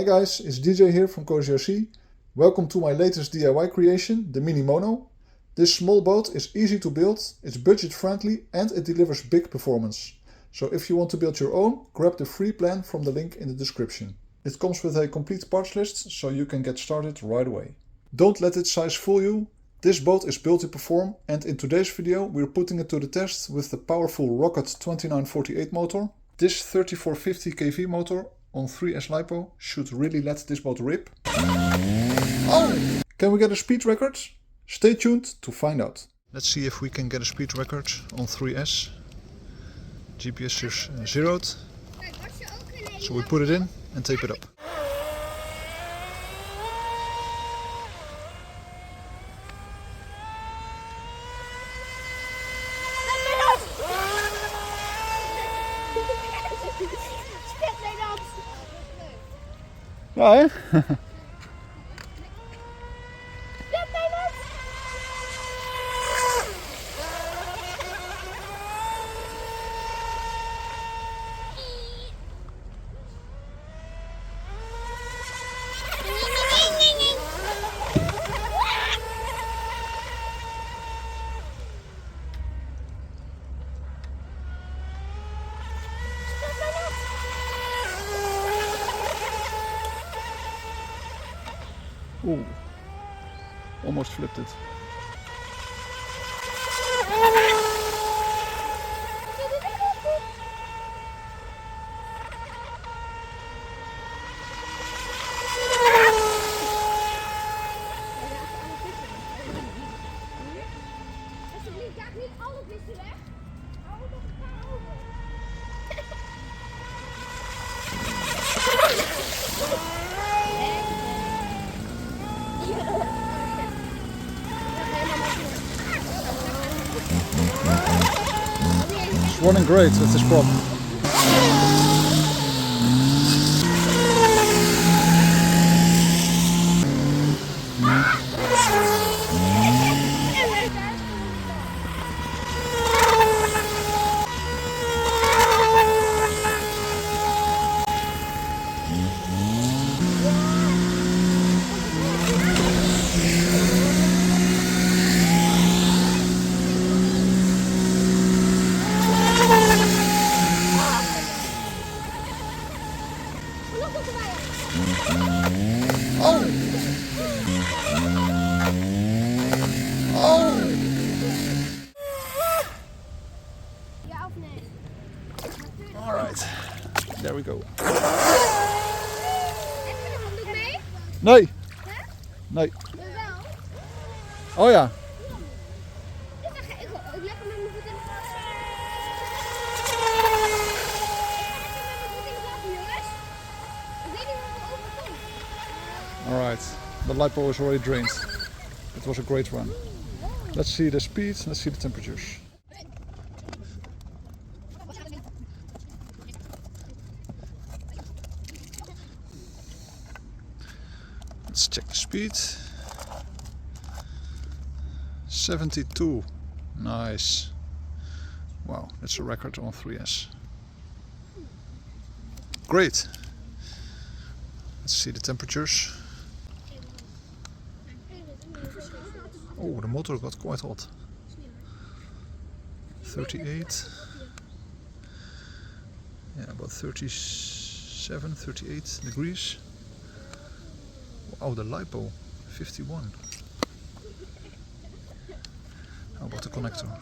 guys, it's DJ here from Cozy RC. Welcome to my latest DIY creation, the Mini Mono. This small boat is easy to build, it's budget friendly and it delivers big performance. So if you want to build your own, grab the free plan from the link in the description. It comes with a complete parts list, so you can get started right away. Don't let its size fool you. This boat is built to perform, and in today's video we're putting it to the test with the powerful Rocket 2948 motor. This 3450 kV motor on 3S LiPo should really let this boat rip. Oh! Can we get a speed record? Stay tuned to find out. Let's see if we can get a speed record on 3S. GPS is zeroed, so we put it in and tape it up. Ja, hè? Oeh, almost flipped it. It's running great with this prop. Alright, there we go. Nee. Nee. Oh ja. Alright, the LiPo is already drained. It was a great run. Let's see the speed, let's see the temperatures. Let's check the speed. 72. Nice. Wow, that's a record on 3S. Great. Let's see the temperatures. Oh, the motor got quite hot. 38. Yeah, about 37, 38 degrees. Oh, the LiPo, 51. How about the connector?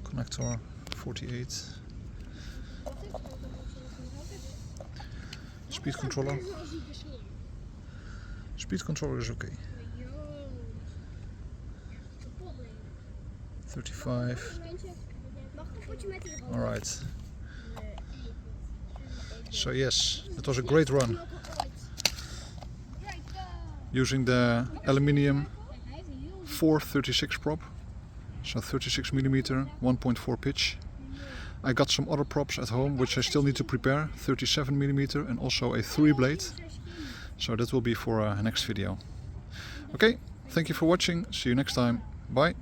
Connector, 48. Speed controller. Speed controller is okay. 35. Alright. So yes, it was a great run. Using the aluminium 436 prop. So 36mm, 1.4 pitch. I got some other props at home which I still need to prepare, 37mm and also a 3 blade. So that will be for a next video. Okay, thank you for watching, see you next time, bye!